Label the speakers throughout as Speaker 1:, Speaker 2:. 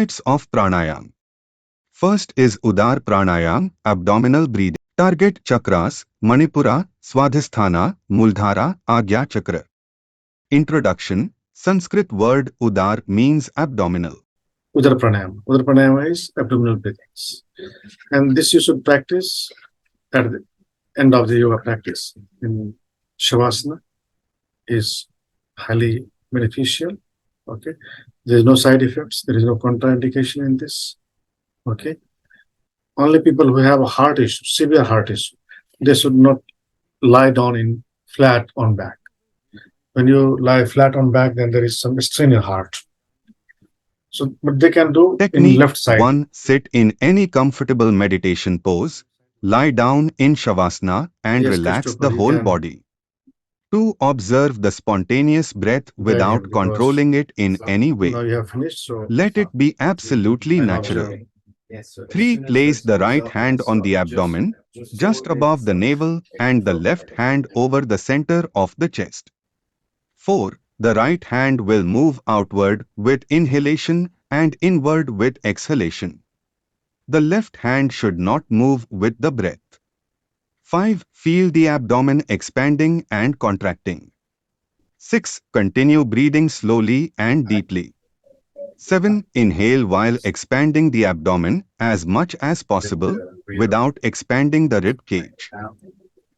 Speaker 1: Types of pranayama. First is Udar Pranayam, abdominal breathing. Target chakras, Manipura, Swadhisthana, Muladhara, Agya Chakra. Introduction. Sanskrit word Udar means abdominal.
Speaker 2: Udar Pranayama. Udar Pranayama is abdominal breathings. And this you should practice at the end of the yoga practice. In Shavasana is highly beneficial. Okay. There is no side effects. There is no contraindication in this. Okay. Only people who have a heart issue, severe heart issue, they should not lie down in flat on back. When you lie flat on back, then there is some strain in heart. So, but they can do in
Speaker 1: Technique
Speaker 2: left side.
Speaker 1: 1. Sit in any comfortable meditation pose. Lie down in Shavasana and
Speaker 2: Yes,
Speaker 1: relax the
Speaker 2: Christopher, you
Speaker 1: whole
Speaker 2: can.
Speaker 1: body. 2. Observe the spontaneous breath
Speaker 2: Guide him
Speaker 1: without
Speaker 2: because
Speaker 1: controlling it in any
Speaker 2: now
Speaker 1: way.
Speaker 2: you have finished. So
Speaker 1: Let it be absolutely
Speaker 2: I
Speaker 1: natural.
Speaker 2: observe.
Speaker 1: 3. Place the right hand on the abdomen, just above the navel, and the left hand over the center of the chest. 4. The right hand will move outward with inhalation and inward with exhalation. The left hand should not move with the breath. 5. Feel the abdomen expanding and contracting. 6. Continue breathing slowly and deeply. 7. Inhale while expanding the abdomen as much as possible without expanding the rib cage.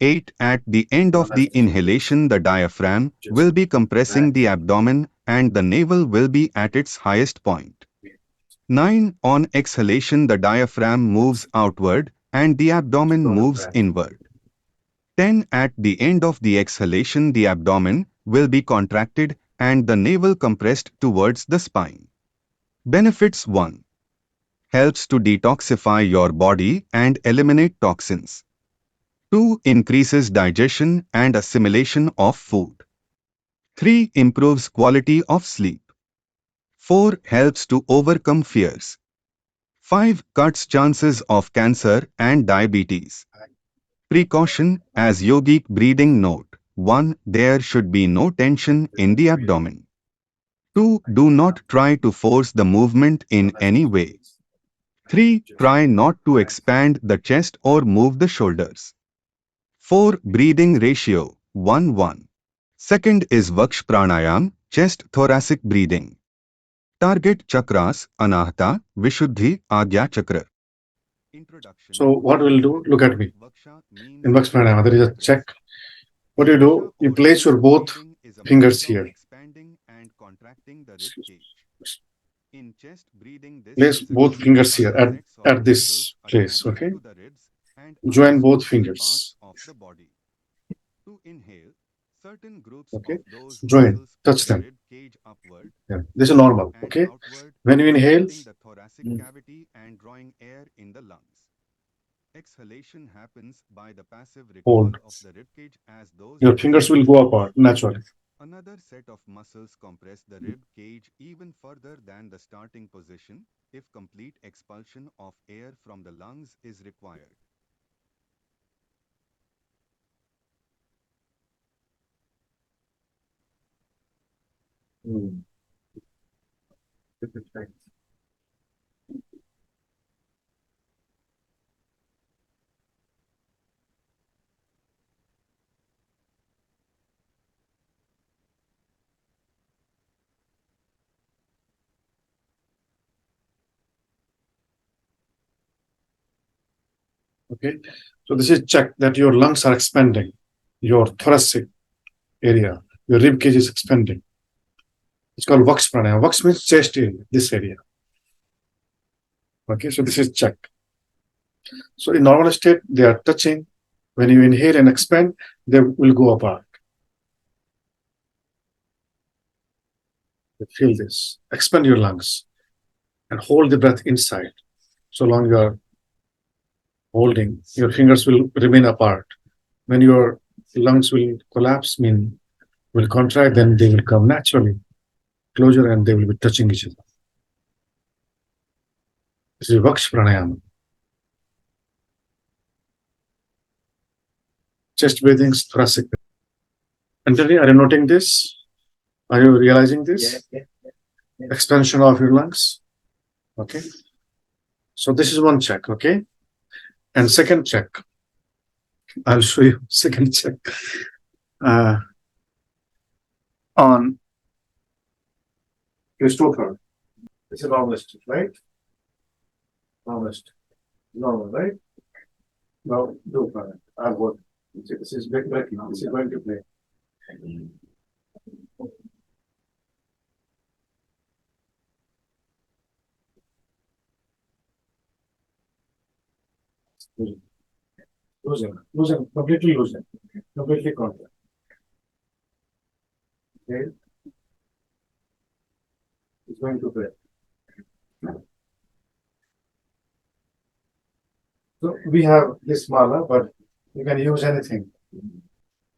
Speaker 1: 8. At the end of the inhalation, the diaphragm will be compressing the abdomen and the navel will be at its highest point. 9. On exhalation, the diaphragm moves outward and the abdomen moves inward. 10. At the end of the exhalation, the abdomen will be contracted and the navel compressed towards the spine. Benefits 1. Helps to detoxify your body and eliminate toxins. 2. Increases digestion and assimilation of food. 3. Improves quality of sleep. 4. Helps to overcome fears. 5. Cuts chances of cancer and diabetes. Precaution. As yogic breathing note. 1. There should be no tension in the abdomen. 2. Do not try to force the movement in any way. 3. Try not to expand the chest or move the shoulders. 4. Breathing ratio 1:1. Second is Vaksh Pranayam, chest thoracic breathing. Target chakras, Anahata, Vishuddhi, Agya Chakra. Introduction.
Speaker 2: So what we'll do? Look at me.
Speaker 1: Vaksha
Speaker 2: In
Speaker 1: means
Speaker 2: Vax Pranayama, there is a check. What do you do? You place your both fingers here.
Speaker 1: expanding and contracting the rib cage. In chest breathing, this
Speaker 2: Place
Speaker 1: is
Speaker 2: both
Speaker 1: achieved
Speaker 2: fingers
Speaker 1: by
Speaker 2: here
Speaker 1: the sets of
Speaker 2: at
Speaker 1: muscles
Speaker 2: this place.
Speaker 1: attached
Speaker 2: Okay.
Speaker 1: to the ribs and
Speaker 2: Join
Speaker 1: other
Speaker 2: both
Speaker 1: specific parts
Speaker 2: fingers.
Speaker 1: of the body. To inhale, certain groups
Speaker 2: Okay.
Speaker 1: of those
Speaker 2: Join.
Speaker 1: muscles pull
Speaker 2: Touch
Speaker 1: the
Speaker 2: them.
Speaker 1: rib cage upward
Speaker 2: Yeah. This is normal.
Speaker 1: and
Speaker 2: Okay.
Speaker 1: outward,
Speaker 2: When you inhale,
Speaker 1: contracting the thoracic cavity and drawing air in the lungs. Exhalation happens by the passive recall
Speaker 2: hold.
Speaker 1: of the ribcage as those
Speaker 2: Your fingers will
Speaker 1: muscles
Speaker 2: go
Speaker 1: contract.
Speaker 2: apart naturally.
Speaker 1: Another set of muscles compress the rib cage even further than the starting position if complete expulsion of air from the lungs is required.
Speaker 2: Okay. So this is check that your lungs are expanding, your thoracic area, your rib cage is expanding. It's called Vaks Pranayama. Vaks means chest area, this area. Okay. So this is check. So in normal state, they are touching. When you inhale and expand, they will go apart. Feel this. Expand your lungs and hold the breath inside. So long you are holding, your fingers will remain apart. When your lungs will collapse, mean will contract, then they will come naturally closer and they will be touching each other. This is Vaksh Pranayama. Chest breathing, thoracic. Anthony, are you noting this? Are you realizing this? Expansion of your lungs. Okay. So this is one check. Okay. And second check, I'll show you second check on Christopher. It's a novelist, right? Novelist. Normal, right? Now do it. I'll work. This is big break. This is going to play. Losing, completely losing, completely confident. Okay, it's going to play. So we have this mala, but you can use anything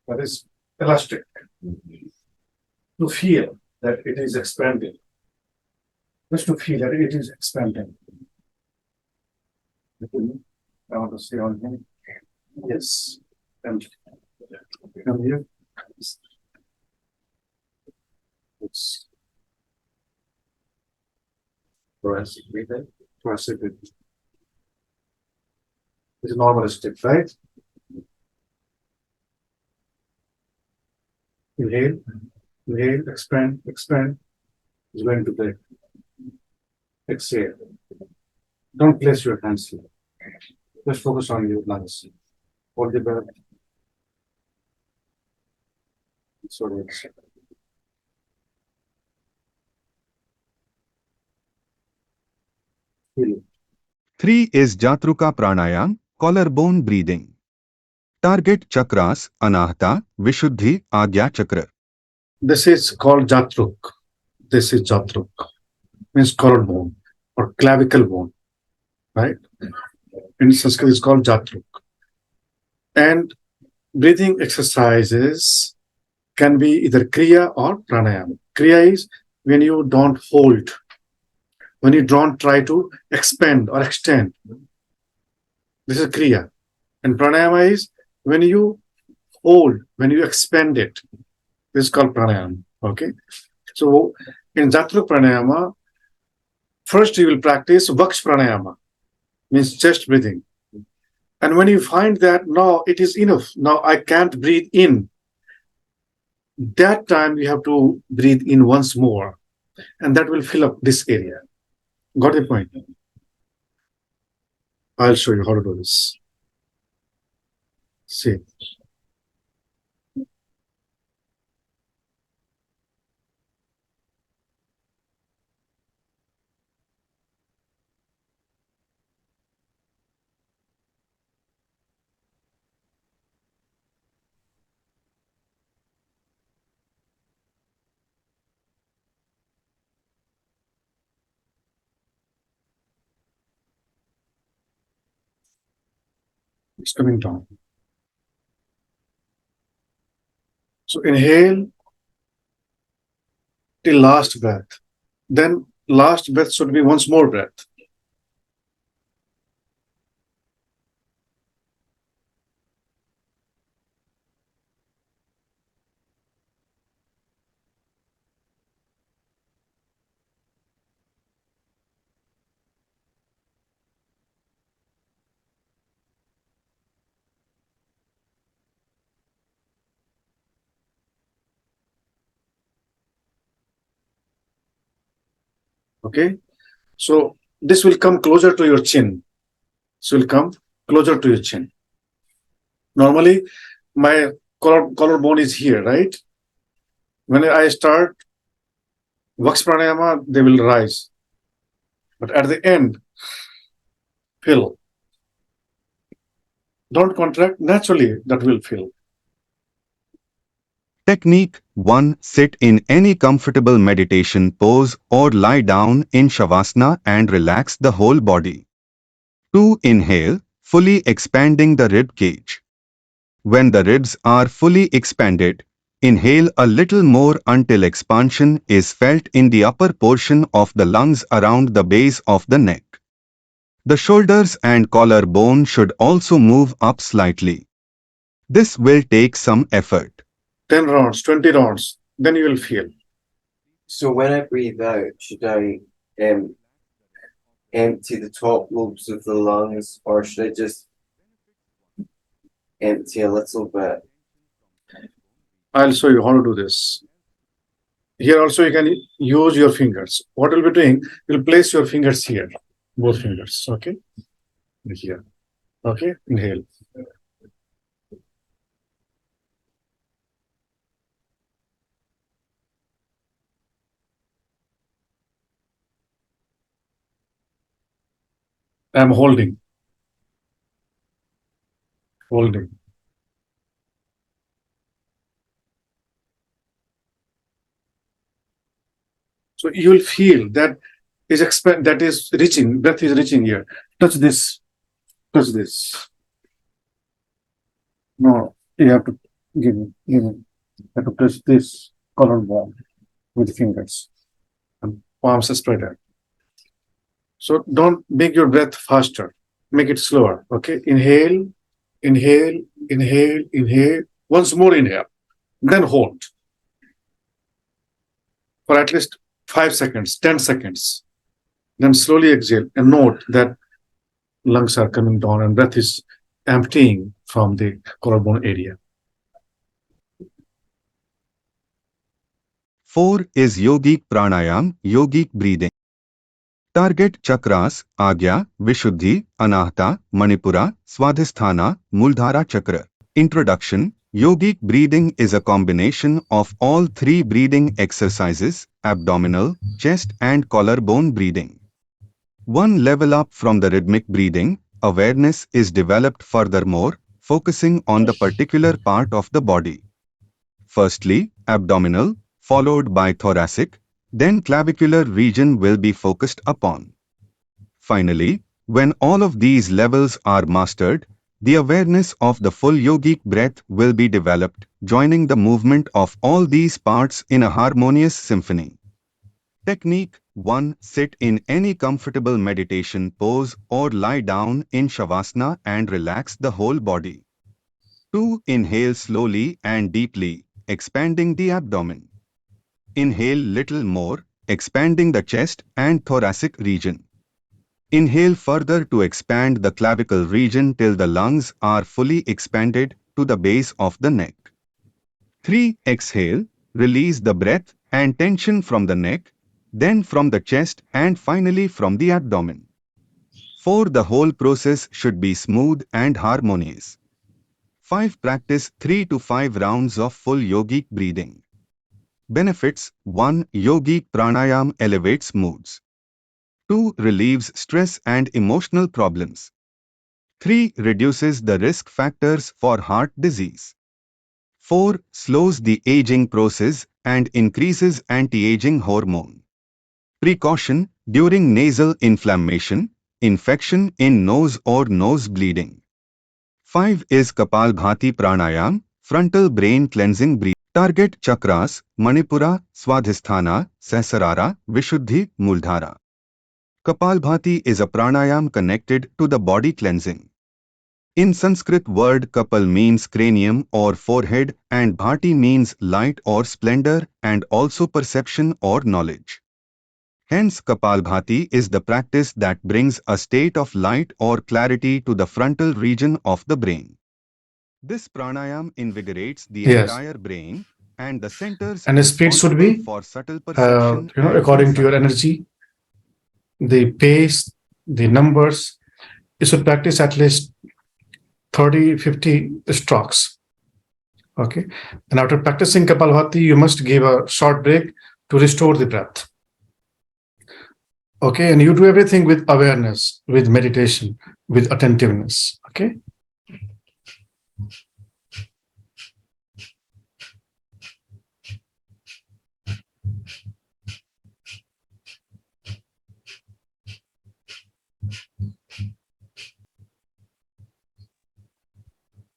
Speaker 2: that is elastic to feel that it is expanding. Just to feel that it is expanding. I want to say on him. Yes. And come here. It's thoracic breathing. Thoracic breathing. It's normalistic, right? Inhale, inhale, expand, expand. It's going to break. Exhale. Don't place your hands here. Just focus on your lungs. Hold the breath. Sort of. Feel it.
Speaker 1: 3 is Jatruka Pranayam, collarbone breathing. Target chakras, Anahata, Vishuddhi, Agya Chakra.
Speaker 2: This is called Jatruk. This is Jatruk. Means collarbone or clavicle bone, right? In Sanskrit, it's called Jatruk. And breathing exercises can be either Kriya or Pranayama. Kriya is when you don't hold, when you don't try to expand or extend. This is Kriya. And Pranayama is when you hold, when you expand it. This is called Pranayama. Okay. So in Jatruk Pranayama, first you will practice Vaksh Pranayama, means chest breathing. And when you find that now it is enough, now I can't breathe in, that time you have to breathe in once more, and that will fill up this area. Got the point? I'll show you how to do this. See. It's coming down. So inhale till last breath. Then last breath should be once more breath. Okay. So this will come closer to your chin. This will come closer to your chin. Normally, my collarbone is here, right? When I start Vaks Pranayama, they will rise. But at the end, fill. Don't contract, naturally that will fill.
Speaker 1: Technique 1. Sit in any comfortable meditation pose or lie down in Shavasana and relax the whole body. 2. Inhale, fully expanding the rib cage. When the ribs are fully expanded, inhale a little more until expansion is felt in the upper portion of the lungs around the base of the neck. The shoulders and collarbone should also move up slightly. This will take some effort.
Speaker 2: 10 rounds, 20 rounds, then you will feel.
Speaker 3: So when I breathe out, should I empty the top lobes of the lungs, or should I just empty a little bit?
Speaker 2: I'll show you how to do this. Here also you can use your fingers. What you'll be doing, you'll place your fingers here, both fingers, okay? Here, okay? Inhale. I'm holding. So you will feel that that is reaching, breath is reaching here. Touch this, touch this. No, you have to give it. You have to touch this colored ball with fingers and palms spread out. So don't make your breath faster. Make it slower. Okay. Inhale, inhale, inhale, inhale. Once more inhale. Then hold for at least 5 seconds, 10 seconds. Then slowly exhale and note that lungs are coming down and breath is emptying from the collarbone area.
Speaker 1: 4 is Yogic Pranayam, Yogic breathing. Target chakras, Agya, Vishuddhi, Anahata, Manipura, Swadhisthana, Muladhara chakra. Introduction. Yogic breathing is a combination of all three breathing exercises, abdominal, chest and collarbone breathing. One level up from the rhythmic breathing, awareness is developed furthermore, focusing on the particular part of the body. Firstly, abdominal, followed by thoracic, then clavicular region will be focused upon. Finally, when all of these levels are mastered, the awareness of the full yogic breath will be developed, joining the movement of all these parts in a harmonious symphony. Technique 1. Sit in any comfortable meditation pose or lie down in Shavasana and relax the whole body. 2. Inhale slowly and deeply, expanding the abdomen. Inhale little more, expanding the chest and thoracic region. Inhale further to expand the clavicle region till the lungs are fully expanded to the base of the neck. 3. Exhale, release the breath and tension from the neck, then from the chest and finally from the abdomen. 4. The whole process should be smooth and harmonious. 5. Practice 3 to 5 rounds of full yogic breathing. Benefits 1. Yogic pranayam elevates moods. 2. Relieves stress and emotional problems. 3. Reduces the risk factors for heart disease. 4. Slows the aging process and increases anti-aging hormone. Precaution during nasal inflammation, infection in nose or nose bleeding. 5 is Kapalbhati Pranayam, frontal brain cleansing breathing. Target chakras, Manipura, Swadhisthana, Sahasrara, Vishuddhi, Muladhara. Kapalbhati is a pranayam connected to the body cleansing. In Sanskrit word Kapal means cranium or forehead and Bhati means light or splendor and also perception or knowledge. Hence Kapalbhati is the practice that brings a state of light or clarity to the frontal region of the brain. This pranayam invigorates the
Speaker 2: Yes.
Speaker 1: entire brain and the centers
Speaker 2: And the speed should
Speaker 1: responsible
Speaker 2: be,
Speaker 1: for subtle perception and
Speaker 2: according to your
Speaker 1: insight.
Speaker 2: energy, the pace, the numbers. You should practice at least 30, 50 strokes. Okay. And after practicing Kapalbhati, you must give a short break to restore the breath. Okay. And you do everything with awareness, with meditation, with attentiveness. Okay.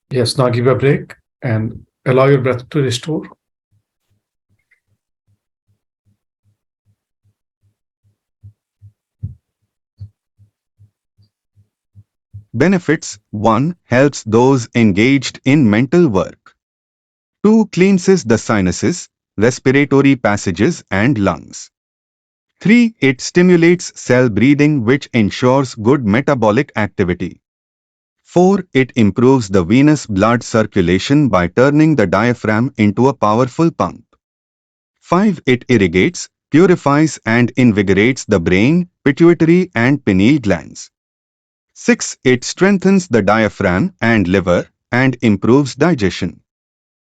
Speaker 2: Yes. Now give a break and allow your breath to restore.
Speaker 1: Benefits 1. Helps those engaged in mental work. 2. Cleanses the sinuses, respiratory passages and lungs. 3. It stimulates cell breathing which ensures good metabolic activity. 4. It improves the venous blood circulation by turning the diaphragm into a powerful pump. 5. It irrigates, purifies and invigorates the brain, pituitary and pineal glands. 6. It strengthens the diaphragm and liver and improves digestion.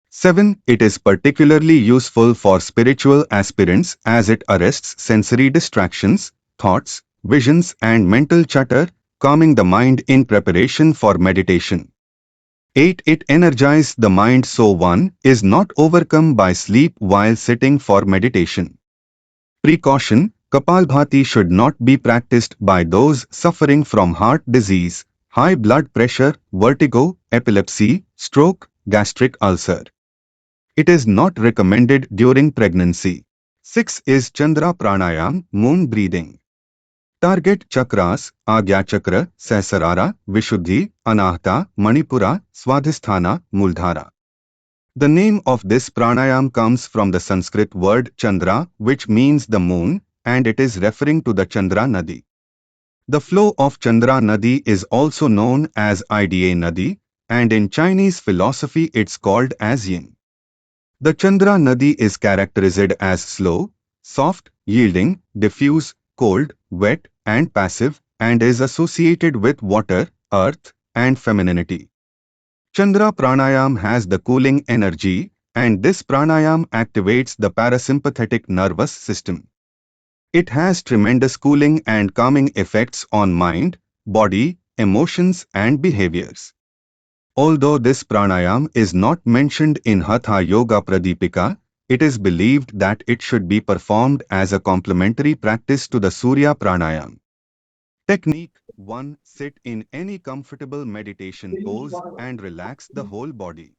Speaker 1: 7. It is particularly useful for spiritual aspirants as it arrests sensory distractions, thoughts, visions and mental chatter, calming the mind in preparation for meditation. 8. It energizes the mind so one is not overcome by sleep while sitting for meditation. Precaution: Kapalbhati should not be practiced by those suffering from heart disease, high blood pressure, vertigo, epilepsy, stroke, gastric ulcer. It is not recommended during pregnancy. 6 is Chandra Pranayam, moon breathing. Target chakras: Agya Chakra, Sahasrara, Vishuddhi, Anahata, Manipura, Swadhisthana, Muladhara. The name of this pranayam comes from the Sanskrit word Chandra, which means the moon, and it is referring to the Chandra Nadi. The flow of Chandra Nadi is also known as Ida Nadi, and in Chinese philosophy it's called as yin. The Chandra Nadi is characterized as slow, soft, yielding, diffuse, cold, wet, and passive, and is associated with water, earth, and femininity. Chandra Pranayam has the cooling energy, and this pranayam activates the parasympathetic nervous system. It has tremendous cooling and calming effects on mind, body, emotions, and behaviors. Although this pranayam is not mentioned in Hatha Yoga Pradipika, it is believed that it should be performed as a complementary practice to the Surya Pranayam. Technique 1. Sit in any comfortable meditation pose and relax the whole body.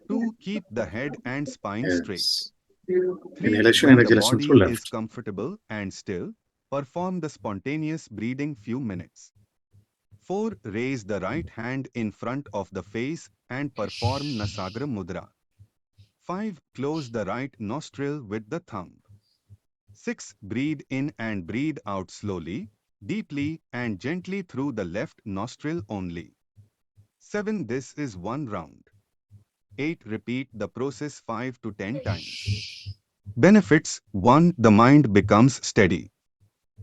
Speaker 1: 2. Keep the head and spine straight.
Speaker 2: Yes.
Speaker 1: 3.
Speaker 2: Inhalation and
Speaker 1: When the
Speaker 2: exhalation through
Speaker 1: body is
Speaker 2: left.
Speaker 1: comfortable and still, perform the spontaneous breathing few minutes. 4. Raise the right hand in front of the face and perform Nasagra Mudra. 5. Close the right nostril with the thumb. 6. Breathe in and breathe out slowly, deeply and gently through the left nostril only. 7. This is one round. 8. Repeat the process 5 to 10 times. Benefits 1. The mind becomes steady.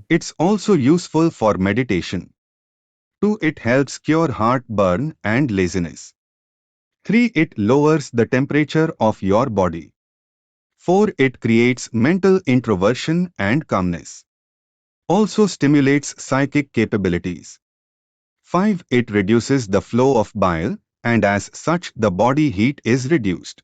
Speaker 1: It's also useful for meditation. 2. It helps cure heartburn and laziness. 3. It lowers the temperature of your body. 4. It creates mental introversion and calmness. Also stimulates psychic capabilities. 5. It reduces the flow of bile, and as such the body heat is reduced.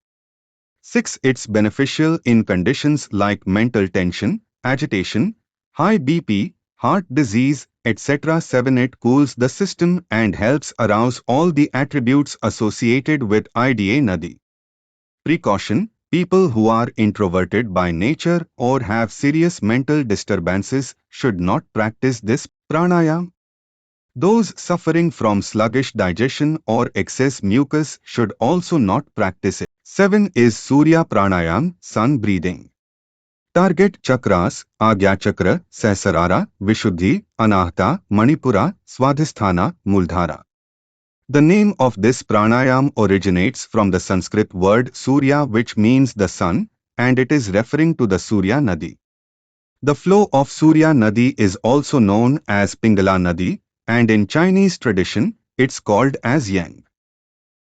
Speaker 1: 6. It's beneficial in conditions like mental tension, agitation, high BP, heart disease, etc. 7. It cools the system and helps arouse all the attributes associated with Ida Nadi. Precaution: people who are introverted by nature or have serious mental disturbances should not practice this pranayam. Those suffering from sluggish digestion or excess mucus should also not practice it. 7 is Surya Pranayam, sun breathing. Target chakras: Agya Chakra, Sahasrara, Vishuddhi, Anahata, Manipura, Swadhisthana, Muladhara. The name of this pranayam originates from the Sanskrit word Surya, which means the sun, and it is referring to the Surya Nadi. The flow of Surya Nadi is also known as Pingala Nadi, and in Chinese tradition, it's called as Yang.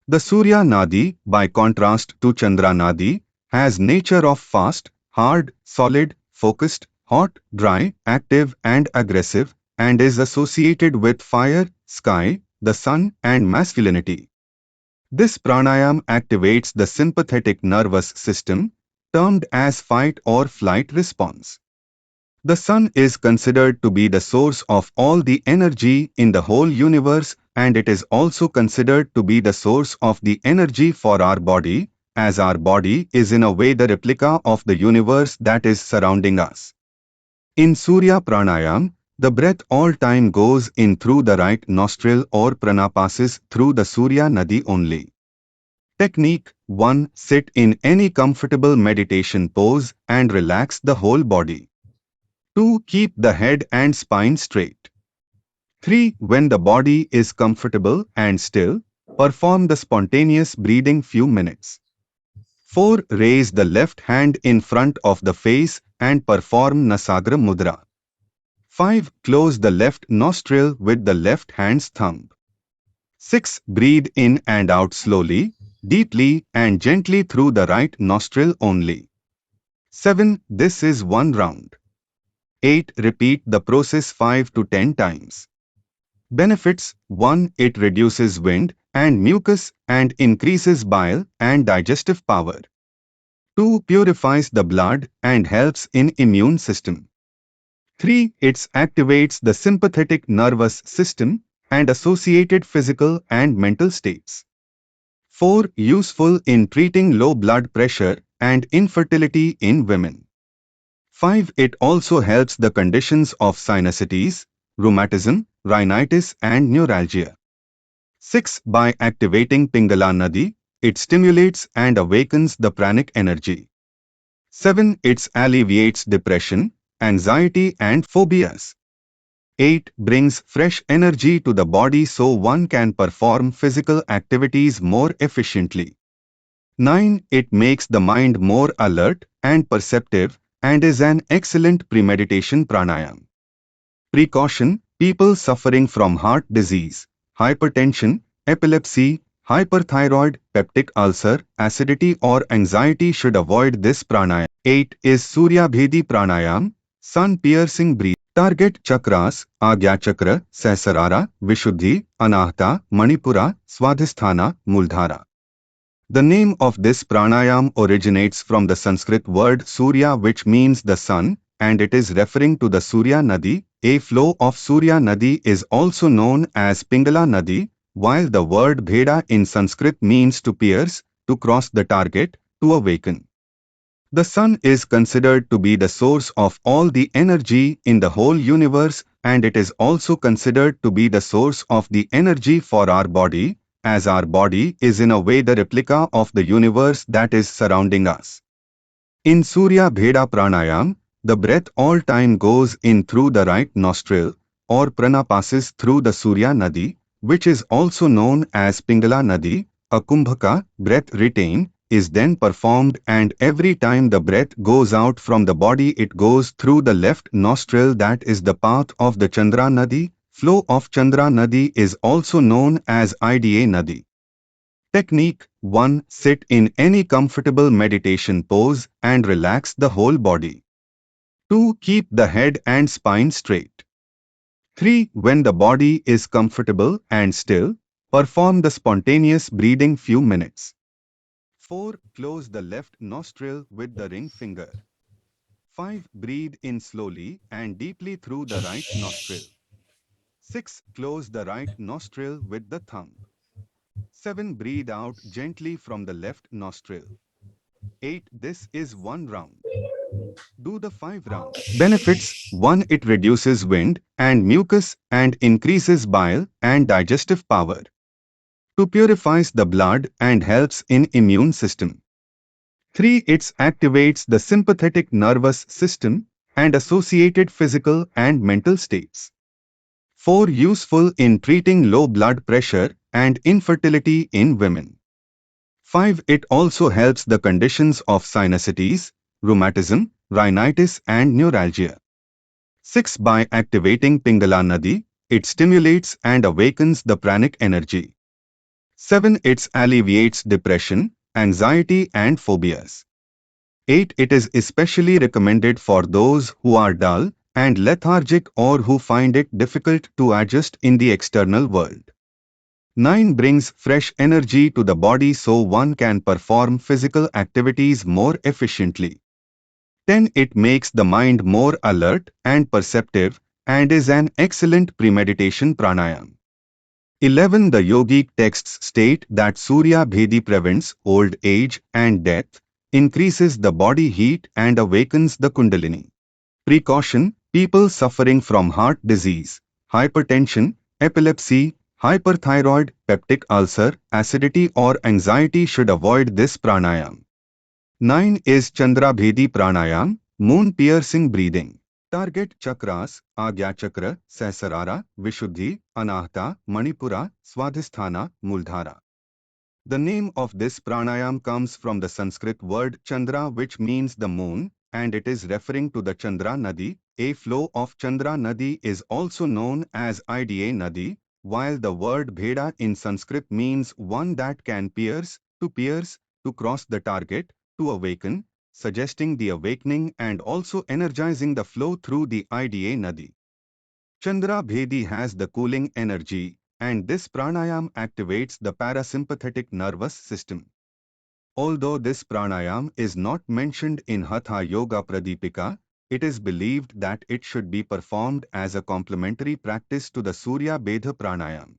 Speaker 1: The Surya Nadi, by contrast to Chandra Nadi, has nature of fast, hard, solid, focused, hot, dry, active and aggressive, and is associated with fire, sky, the sun and masculinity. This pranayam activates the sympathetic nervous system, termed as fight or flight response. The sun is considered to be the source of all the energy in the whole universe, and it is also considered to be the source of the energy for our body, as our body is in a way the replica of the universe that is surrounding us. In Surya Pranayam, the breath all time goes in through the right nostril or prana passes through the Surya Nadi only. Technique 1. Sit in any comfortable meditation pose and relax the whole body. 2. Keep the head and spine straight. 3. When the body is comfortable and still, perform the spontaneous breathing few minutes. 4. Raise the left hand in front of the face and perform Nasagra Mudra. 5. Close the left nostril with the left hand's thumb. 6. Breathe in and out slowly, deeply and gently through the right nostril only. 7. This is one round. 8. Repeat the process 5 to 10 times. Benefits: 1. It reduces wind and mucus and increases bile and digestive power. 2. Purifies the blood and helps in immune system. 3. It activates the sympathetic nervous system and associated physical and mental states. 4. Useful in treating low blood pressure and infertility in women. 5. It also helps the conditions of sinusitis, rheumatism, rhinitis and neuralgia. 6. By activating Pingala Nadi, it stimulates and awakens the pranic energy. 7. It alleviates depression, anxiety and phobias. 8. Brings fresh energy to the body so one can perform physical activities more efficiently. 9. It makes the mind more alert and perceptive and is an excellent premeditation pranayama. Precaution: people suffering from heart disease, hypertension, epilepsy, hyperthyroid, peptic ulcer, acidity or anxiety should avoid this pranayama. 8 is Surya Bhedi pranayama, sun piercing breathing. Target chakras: Agya Chakra, Sahasrara, Vishuddhi, Anahata, Manipura, Swadhisthana, Muladhara. The name of this pranayama originates from the Sanskrit word Surya, which means the sun, and it is referring to the Surya Nadi. A flow of Surya Nadi is also known as Pingala Nadi, while the word Bheda in Sanskrit means to pierce, to cross the target, to awaken. The sun is considered to be the source of all the energy in the whole universe, and it is also considered to be the source of the energy for our body, as our body is in a way the replica of the universe that is surrounding us. In Surya Bheda Pranayam, the breath all time goes in through the right nostril, or prana passes through the Surya Nadi, which is also known as Pingala Nadi. A kumbhaka, breath retain, is then performed, and every time the breath goes out from the body it goes through the left nostril. That is the path of the Chandra Nadi. Flow of Chandra Nadi is also known as Ida Nadi. Technique: 1. Sit in any comfortable meditation pose and relax the whole body. 2. Keep the head and spine straight. 3. When the body is comfortable and still, perform the spontaneous breathing few minutes. 4. Close the left nostril with the ring finger. 5. Breathe in slowly and deeply through the right nostril. 6. Close the right nostril with the thumb. 7. Breathe out gently from the left nostril. 8. This is one round. Do the 5 rounds. Benefits: 1. It reduces wind and mucus and increases bile and digestive power. 2. Purifies the blood and helps in immune system. 3. It activates the sympathetic nervous system and associated physical and mental states. 4. Useful in treating low blood pressure and infertility in women. 5. It also helps the conditions of sinusitis, rheumatism, rhinitis and neuralgia. 6. By activating Pingala Nadi, it stimulates and awakens the pranic energy. 7. It alleviates depression, anxiety and phobias. 8. It is especially recommended for those who are dull and lethargic or who find it difficult to adjust in the external world. 9. Brings fresh energy to the body so one can perform physical activities more efficiently. 10. It makes the mind more alert and perceptive and is an excellent premeditation pranayama. 11. The yogic texts state that Surya Bhedi prevents old age and death, increases the body heat and awakens the kundalini. Precaution: people suffering from heart disease, hypertension, epilepsy, hyperthyroid, peptic ulcer, acidity or anxiety should avoid this pranayama. 9 is Chandra Bhedi pranayama, moon piercing breathing. Target chakras, Agya Chakra, Sahasrara, Vishuddhi, Anahata, Manipura, Swadhisthana, Muladhara. The name of this pranayam comes from the Sanskrit word Chandra, which means the moon, and it is referring to the Chandra Nadi. A flow of Chandra Nadi is also known as Ida Nadi, while the word Bheda in Sanskrit means one that can pierce, to cross the target, to awaken, suggesting the awakening and also energizing the flow through the Ida Nadi. Chandra Bhedi has the cooling energy, and this pranayam activates the parasympathetic nervous system. Although this pranayam is not mentioned in Hatha Yoga Pradipika, it is believed that it should be performed as a complementary practice to the Surya Bedha pranayam.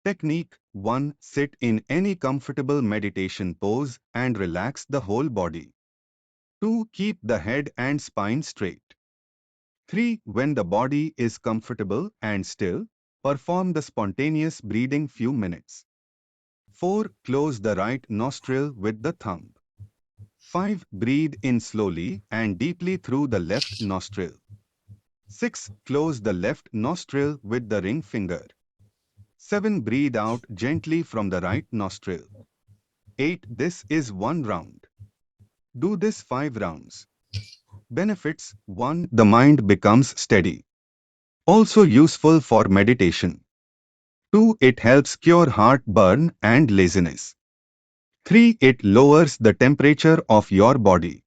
Speaker 1: Technique 1. Sit in any comfortable meditation pose and relax the whole body. 2. Keep the head and spine straight. 3. When the body is comfortable and still, perform the spontaneous breathing few minutes. 4. Close the right nostril with the thumb. 5. Breathe in slowly and deeply through the left nostril. 6. Close the left nostril with the ring finger. 7. Breathe out gently from the right nostril. 8. This is one round. Do this 5 rounds. Benefits 1. The mind becomes steady. Also useful for meditation. 2. It helps cure heartburn and laziness. 3. It lowers the temperature of your body.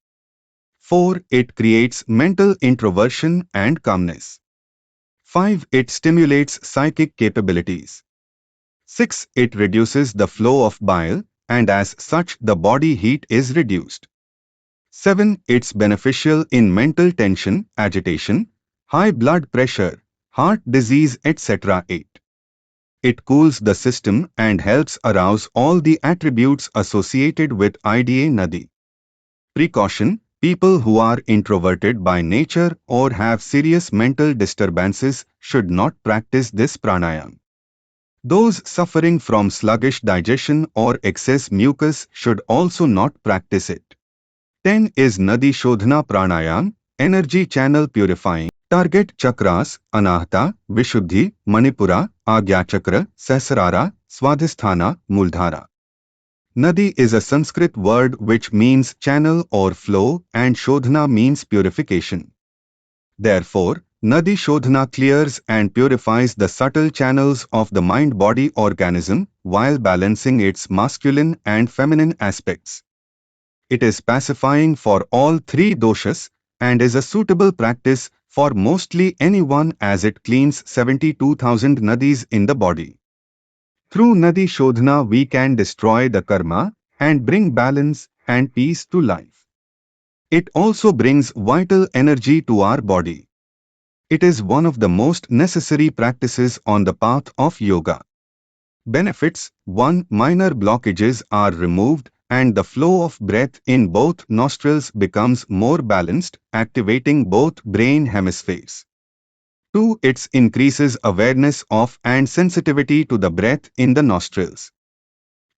Speaker 1: 4. It creates mental introversion and calmness. 5. It stimulates psychic capabilities. 6. It reduces the flow of bile, and as such the body heat is reduced. 7. It's beneficial in mental tension, agitation, high blood pressure, heart disease, etc. 8. It cools the system and helps arouse all the attributes associated with Ida Nadi. Precaution: people who are introverted by nature or have serious mental disturbances should not practice this pranayam. Those suffering from sluggish digestion or excess mucus should also not practice it. 10 is Nadi Shodhana Pranayam, energy channel purifying. Target chakras, Anahata, Vishuddhi, Manipura, Agya Chakra, Sahasrara, Swadhisthana, Muladhara. Nadi is a Sanskrit word which means channel or flow, and Shodhana means purification. Therefore, Nadi Shodhana clears and purifies the subtle channels of the mind-body organism while balancing its masculine and feminine aspects. It is pacifying for all 3 doshas and is a suitable practice for mostly anyone as it cleans 72,000 nadis in the body. Through Nadi Shodhana we can destroy the karma and bring balance and peace to life. It also brings vital energy to our body. It is one of the most necessary practices on the path of yoga. Benefits: 1. Minor blockages are removed and the flow of breath in both nostrils becomes more balanced, activating both brain hemispheres. 2. It increases awareness of and sensitivity to the breath in the nostrils.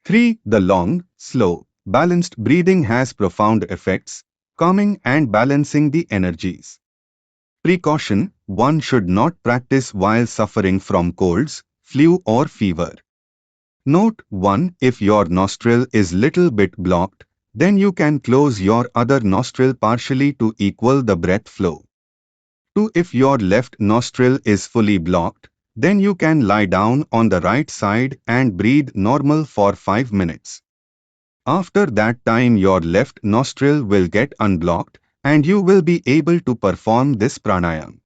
Speaker 1: 3. The long, slow, balanced breathing has profound effects, calming and balancing the energies. Precaution: one should not practice while suffering from colds, flu or fever. Note 1. If your nostril is little bit blocked, then you can close your other nostril partially to equal the breath flow. 2. If your left nostril is fully blocked, then you can lie down on the right side and breathe normal for 5 minutes. After that time your left nostril will get unblocked and you will be able to perform this pranayam.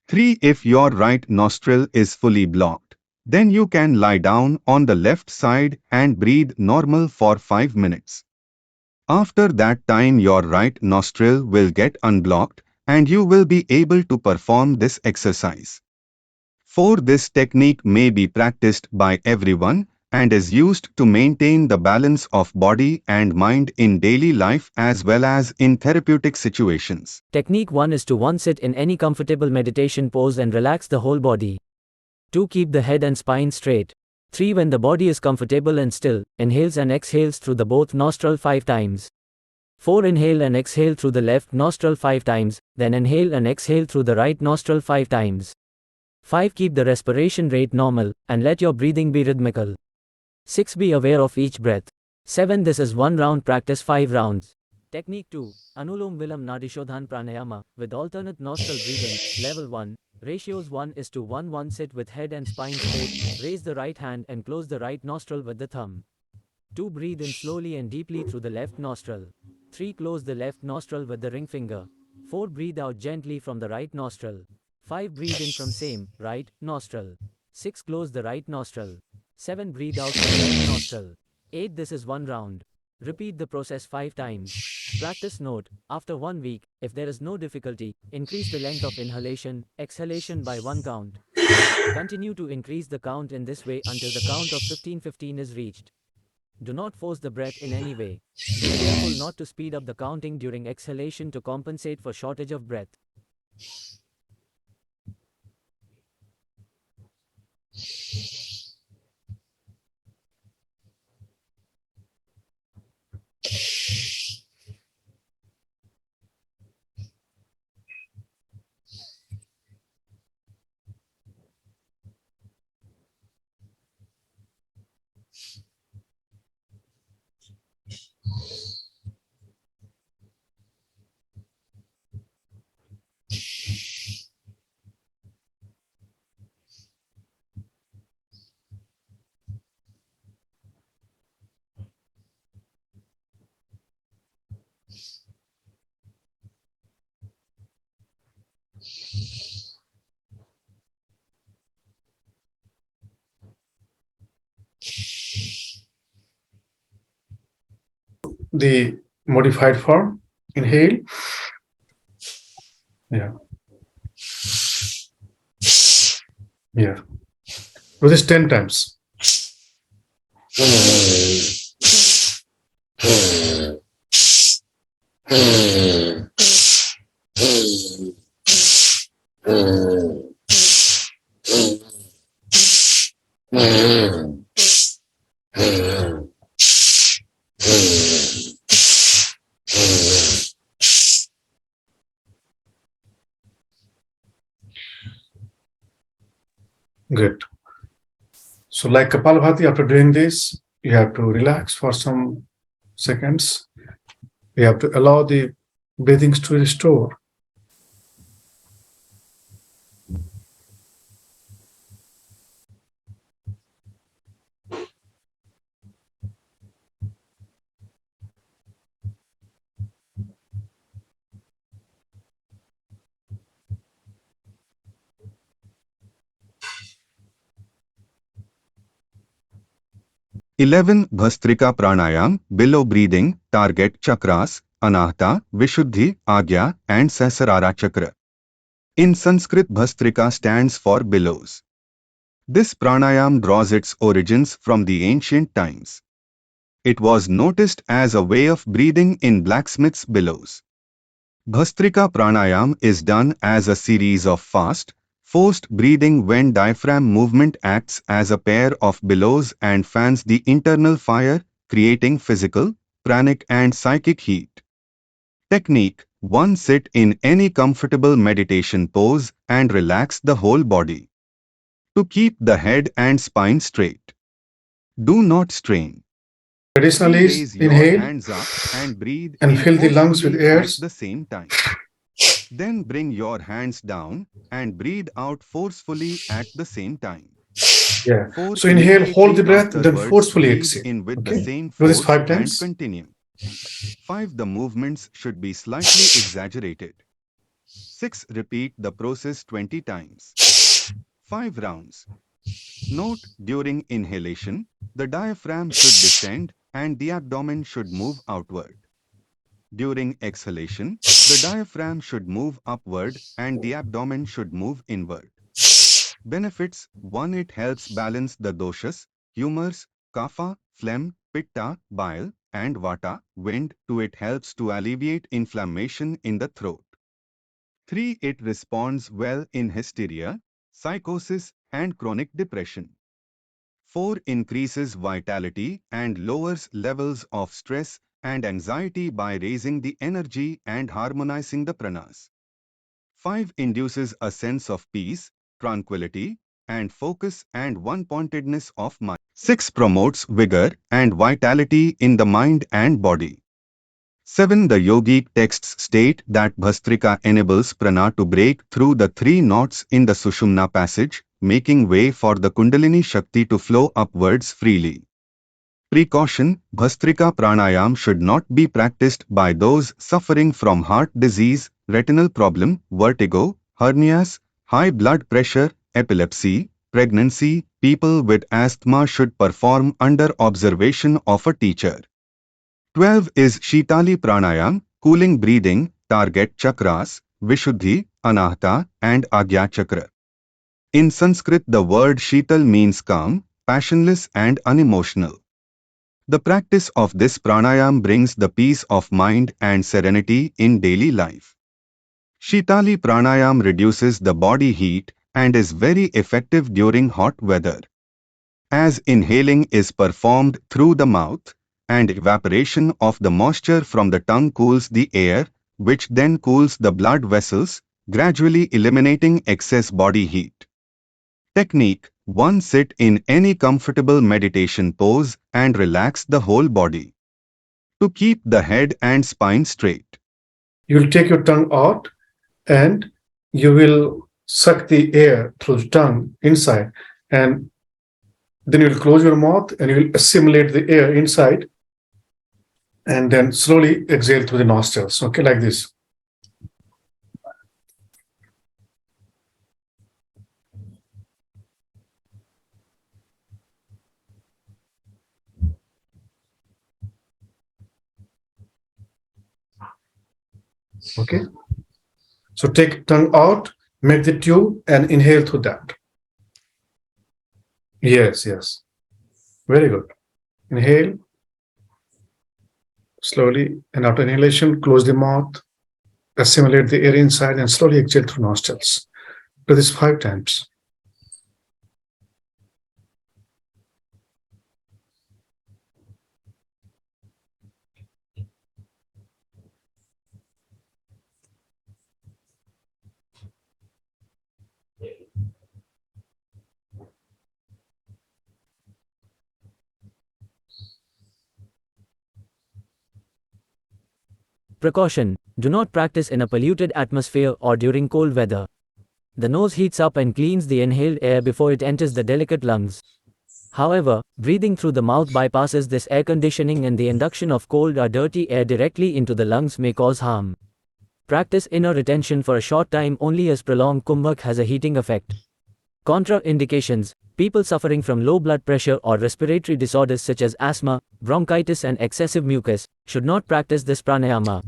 Speaker 1: 3. If your right nostril is fully blocked, then you can lie down on the left side and breathe normal for 5 minutes. After that time your right nostril will get unblocked and you will be able to perform this exercise. 4. This technique may be practiced by everyone and is used to maintain the balance of body and mind in daily life as well as in therapeutic situations.
Speaker 4: Technique 1 is to 1. Sit in any comfortable meditation pose and relax the whole body. 2. Keep the head and spine straight. 3. When the body is comfortable and still, inhales and exhales through the both nostril 5 times. 4. Inhale and exhale through the left nostril 5 times, then inhale and exhale through the right nostril 5 times. 5. Keep the respiration rate normal, and let your breathing be rhythmical. 6. Be aware of each breath. 7. This is 1 round, practice 5 rounds. Technique 2. Anulom Vilam Nadishodhan Pranayama, with alternate nostril breathing. Level 1. Ratios 1:1. 1. Sit with head and spine straight, raise the right hand and close the right nostril with the thumb. 2. Breathe in slowly and deeply through the left nostril. 3. Close the left nostril with the ring finger. 4. Breathe out gently from the right nostril. 5. Breathe in from same, right, nostril. 6. Close the right nostril. 7. Breathe out from left nostril. 8. This is 1 round. Repeat the process 5 times. Practice note, after 1 week, if there is no difficulty, increase the length of inhalation, exhalation by 1 count. Continue to increase the count in this way until the count of 15 is reached. Do not force the breath in any way. Be careful not to speed up the counting during exhalation to compensate for shortage of breath.
Speaker 2: The modified form. Inhale. Yeah. Yeah. Do this 10 times. Good. So like Kapalabhati, after doing this, you have to relax for some seconds. You have to allow the breathings to restore.
Speaker 1: Eleven Bhastrika Pranayam, below breathing, target chakras, Anahata, Vishuddhi, Agya, and Sahasrara Chakra. In Sanskrit, Bhastrika stands for billows. This pranayam draws its origins from the ancient times. It was noticed as a way of breathing in blacksmith's billows. Bhastrika pranayam is done as a series of fast, forced breathing when diaphragm movement acts as a pair of billows and fans the internal fire, creating physical, pranic and psychic heat. Technique 1. Sit in any comfortable meditation pose and relax the whole body. To keep the head and spine straight. Do not strain.
Speaker 2: Traditionally,
Speaker 1: Raise your
Speaker 2: inhale
Speaker 1: hands up and breathe
Speaker 2: and
Speaker 1: in
Speaker 2: fill the lungs with
Speaker 1: forcefully
Speaker 2: air.
Speaker 1: at the same time. Then bring your hands down and breathe out forcefully at the same time.
Speaker 2: Yeah.
Speaker 1: 4.
Speaker 2: So inhale, hold the
Speaker 1: Immediately
Speaker 2: breath, then
Speaker 1: afterwards,
Speaker 2: forcefully
Speaker 1: breathe
Speaker 2: exhale.
Speaker 1: in with the
Speaker 2: Okay.
Speaker 1: same
Speaker 2: Do this
Speaker 1: force
Speaker 2: 5
Speaker 1: and
Speaker 2: times.
Speaker 1: continue. 5. The movements should be slightly exaggerated. 6. Repeat the process 20 times. 5 rounds. Note, during inhalation, the diaphragm should descend and the abdomen should move outward. During exhalation, the diaphragm should move upward and the abdomen should move inward. Benefits 1. It helps balance the doshas, humors, kapha, phlegm, pitta, bile, and vata, wind. 2. It helps to alleviate inflammation in the throat. 3. It responds well in hysteria, psychosis, and chronic depression. 4. Increases vitality and lowers levels of stress and anxiety by raising the energy and harmonizing the pranas. 5 induces a sense of peace, tranquility, and focus and one-pointedness of mind. 6 promotes vigor and vitality in the mind and body. 7. The yogic texts state that Bhastrika enables prana to break through the 3 knots in the Sushumna passage, making way for the Kundalini Shakti to flow upwards freely. Precaution: Bhastrika pranayam should not be practiced by those suffering from heart disease, retinal problem, vertigo, hernias, high blood pressure, epilepsy, pregnancy. People with asthma should perform under observation of a teacher. 12 is Shitali pranayam, cooling breathing, target chakras, Vishuddhi, Anahata, and Agya chakra. In Sanskrit, the word Shital means calm, passionless, and unemotional. The practice of this pranayam brings the peace of mind and serenity in daily life. Shitali pranayam reduces the body heat and is very effective during hot weather. As inhaling is performed through the mouth, and evaporation of the moisture from the tongue cools the air, which then cools the blood vessels, gradually eliminating excess body heat. Technique: 1. Sit in any comfortable meditation pose and relax the whole body. To keep the head and spine straight.
Speaker 2: You will take your tongue out and you will suck the air through the tongue inside, and then you will close your mouth and you will assimilate the air inside and then slowly exhale through the nostrils. Okay, like this. Okay. So take tongue out, make the tube and inhale through that. Yes, yes. Very good. Inhale slowly, and after inhalation, close the mouth, assimilate the air inside, and slowly exhale through nostrils. Do this 5 times.
Speaker 4: Precaution: do not practice in a polluted atmosphere or during cold weather. The nose heats up and cleans the inhaled air before it enters the delicate lungs. However, breathing through the mouth bypasses this air conditioning, and the induction of cold or dirty air directly into the lungs may cause harm. Practice inner retention for a short time only, as prolonged kumbhak has a heating effect. Contraindications: people suffering from low blood pressure or respiratory disorders such as asthma, bronchitis, and excessive mucus should not practice this pranayama.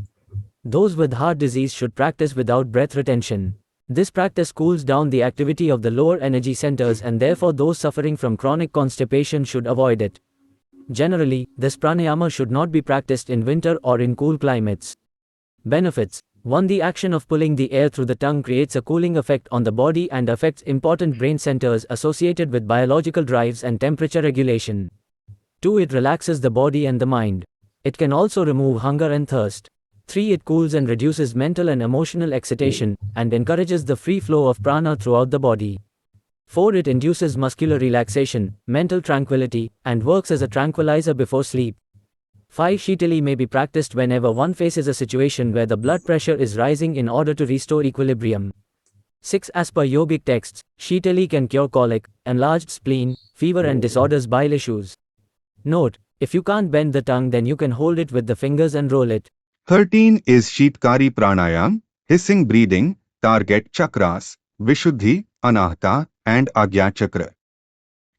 Speaker 4: Those with heart disease should practice without breath retention. This practice cools down the activity of the lower energy centers, and therefore those suffering from chronic constipation should avoid it. Generally, this pranayama should not be practiced in winter or in cool climates. Benefits: 1. The action of pulling the air through the tongue creates a cooling effect on the body and affects important brain centers associated with biological drives and temperature regulation. 2. It relaxes the body and the mind. It can also remove hunger and thirst. 3. It cools and reduces mental and emotional excitation, and encourages the free flow of prana throughout the body. 4. It induces muscular relaxation, mental tranquility, and works as a tranquilizer before sleep. 5. Shitali may be practiced whenever one faces a situation where the blood pressure is rising in order to restore equilibrium. 6. As per yogic texts, Shitali can cure colic, enlarged spleen, fever, and disorders bile issues. Note: if you can't bend the tongue, then you can hold it with the fingers and roll it.
Speaker 1: 13 is Shitkari pranayam, hissing breathing, target chakras, Vishuddhi, Anahata, and Agya chakra.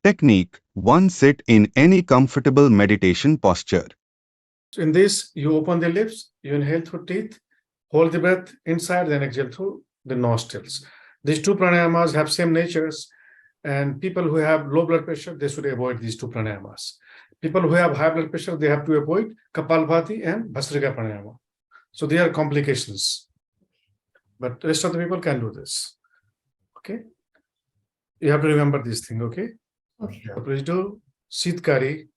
Speaker 1: Technique: 1. Sit in any comfortable meditation posture.
Speaker 2: So in this, you open the lips, you inhale through teeth, hold the breath inside, then exhale through the nostrils. These 2 pranayamas have same natures, and people who have low blood pressure, they should avoid these 2 pranayamas. People who have high blood pressure, they have to avoid Kapalbhati and Bhastrika pranayama. So they are complications. But the rest of the people can do this. Okay? You have to remember this thing, okay?
Speaker 5: Okay.
Speaker 2: So please do Sitkari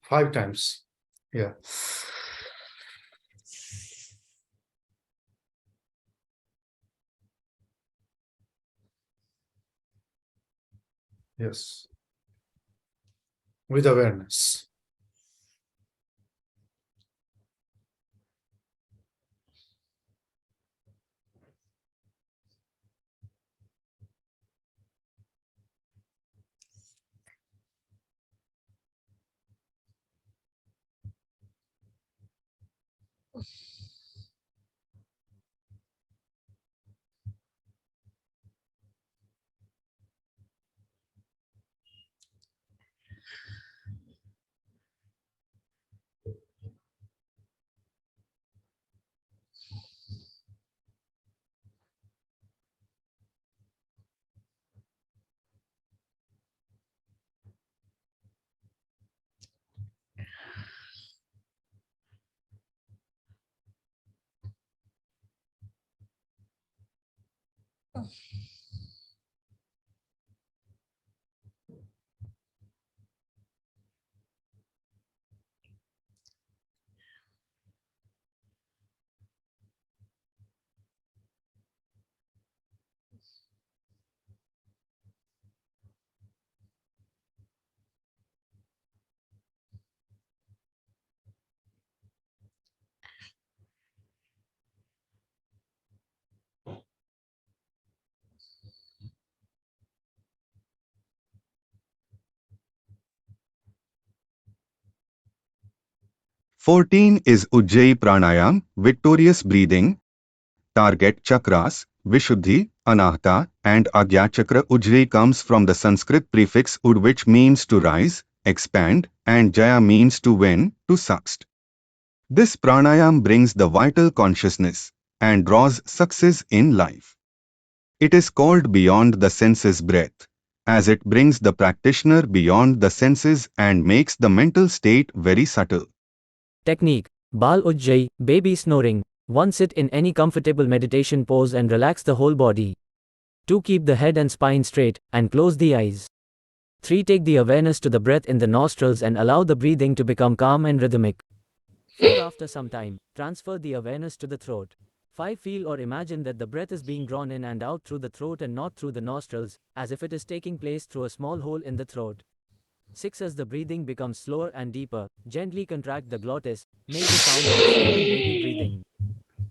Speaker 2: 5 times. Yeah. Yes. With awareness.
Speaker 1: "14 is Ujjayi Pranayam, victorious breathing, target chakras, Vishuddhi, Anahata, and Agya Chakra. Ujjayi comes from the Sanskrit prefix ud, which means to rise, expand, and Jaya means to win, to succeed. This pranayam brings the vital consciousness and draws success in life. It is called beyond the senses breath, as it brings the practitioner beyond the senses and makes the mental state very subtle.
Speaker 4: Technique: Bal Ujjayi, baby snoring. 1. Sit in any comfortable meditation pose and relax the whole body. 2. Keep the head and spine straight, and close the eyes. 3. Take the awareness to the breath in the nostrils and allow the breathing to become calm and rhythmic. 4. After some time, transfer the awareness to the throat. 5. Feel or imagine that the breath is being drawn in and out through the throat and not through the nostrils, as if it is taking place through a small hole in the throat. 6. As the breathing becomes slower and deeper, gently contract the glottis, make the sound of slow and baby breathing.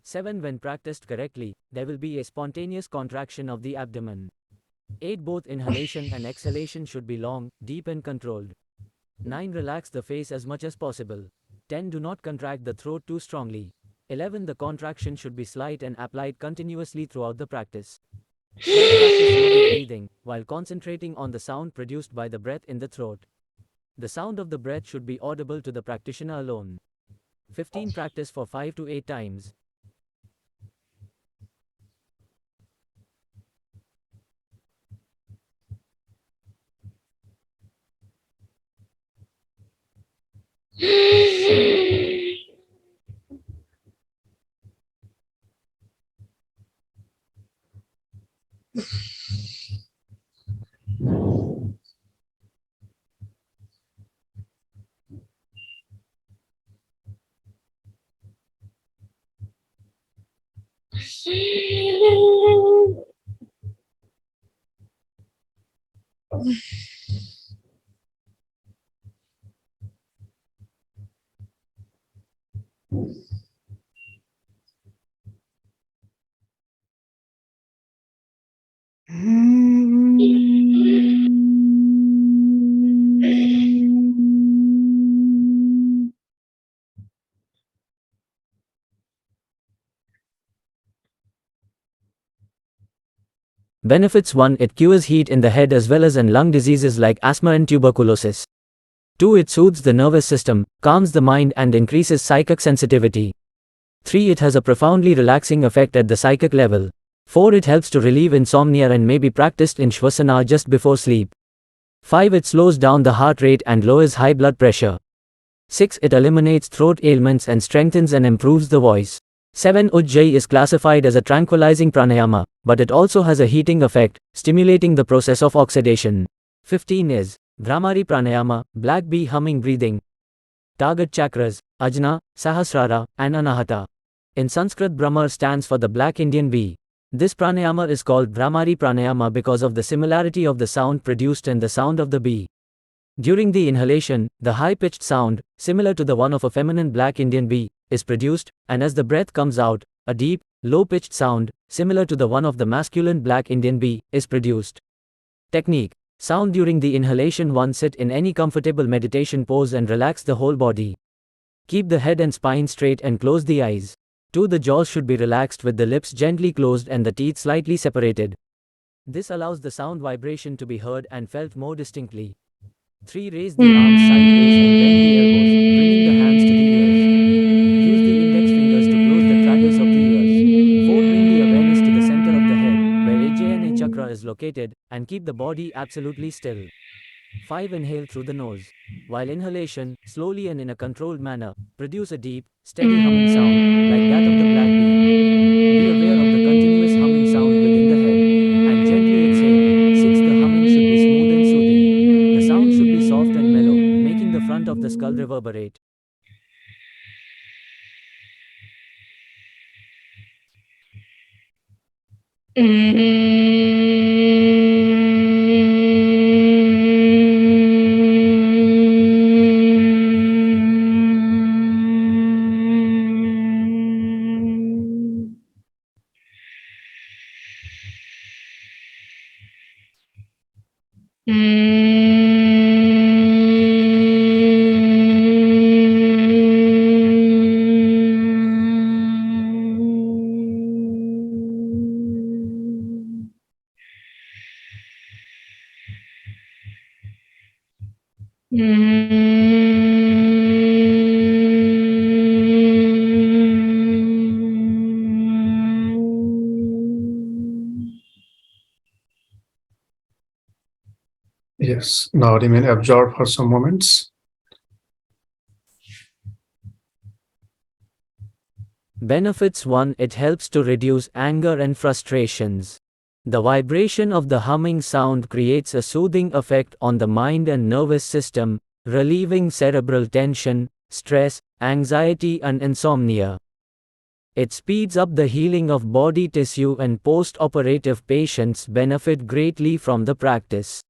Speaker 4: 7. When practiced correctly, there will be a spontaneous contraction of the abdomen. 8. Both inhalation and exhalation should be long, deep and controlled. 9. Relax the face as much as possible. 10. Do not contract the throat too strongly. 11. The contraction should be slight and applied continuously throughout the practice. 12. Practice yogic breathing, while concentrating on the sound produced by the breath in the throat. The sound of the breath should be audible to the practitioner alone. 15. Practice for 5 to 8 times. Benefits: 1. It cures heat in the head as well as in lung diseases like asthma and tuberculosis. 2. It soothes the nervous system, calms the mind and increases psychic sensitivity. 3. It has a profoundly relaxing effect at the psychic level. 4. It helps to relieve insomnia and may be practiced in Shavasana just before sleep. 5. It slows down the heart rate and lowers high blood pressure. 6. It eliminates throat ailments and strengthens and improves the voice. 7. Ujjayi is classified as a tranquilizing pranayama, but it also has a heating effect, stimulating the process of oxidation. 15 is Bhramari pranayama, black bee humming breathing. Target chakras, Ajna, Sahasrara, and Anahata. In Sanskrit, Brahmar stands for the black Indian bee. This pranayama is called Brahmari pranayama because of the similarity of the sound produced and the sound of the bee. During the inhalation, the high-pitched sound, similar to the one of a feminine black Indian bee, is produced, and as the breath comes out, a deep, low-pitched sound, similar to the one of the masculine black Indian bee, is produced. Technique. Sound during the inhalation. 1. Sit in any comfortable meditation pose and relax the whole body. Keep the head and spine straight and close the eyes. 2. The jaws should be relaxed with the lips gently closed and the teeth slightly separated. This allows the sound vibration to be heard and felt more distinctly. 3. Raise the arms sideways and bend the elbows, bringing the hands to the ears. Use the index fingers to close the tragus of the ears. 4. Bring the awareness to the center of the head, where Ajna chakra is located, and keep the body absolutely still. 5. Inhale through the nose. While inhalation, slowly and in a controlled manner, produce a deep, steady humming sound, like that of the black bee. Be aware of the continuous humming sound within the head, and gently exhale. 6. The humming should be smooth and soothing. The sound should be soft and mellow, making the front of the skull reverberate.
Speaker 2: Yes, now remain absorbed for some moments.
Speaker 4: Benefits. 1. It helps to reduce anger and frustrations. The vibration of the humming sound creates a soothing effect on the mind and nervous system, relieving cerebral tension, stress, anxiety and insomnia. It speeds up the healing of body tissue and post-operative patients benefit greatly from the practice.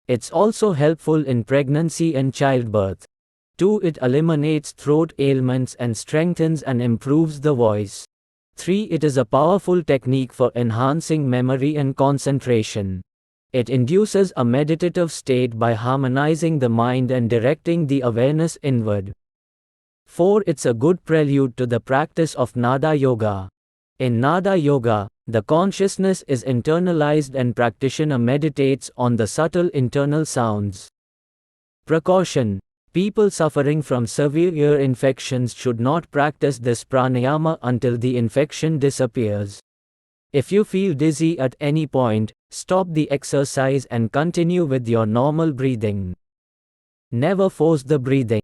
Speaker 4: It's also helpful in pregnancy and childbirth. 2. It eliminates throat ailments and strengthens and improves the voice. 3. It is a powerful technique for enhancing memory and concentration. It induces a meditative state by harmonizing the mind and directing the awareness inward. 4. It's a good prelude to the practice of Nada Yoga. In Nada Yoga, the consciousness is internalized and practitioner meditates on the subtle internal sounds. Precaution. People suffering from severe ear infections should not practice this pranayama until the infection disappears. If you feel dizzy at any point, stop the exercise and continue with your normal breathing. Never force the breathing.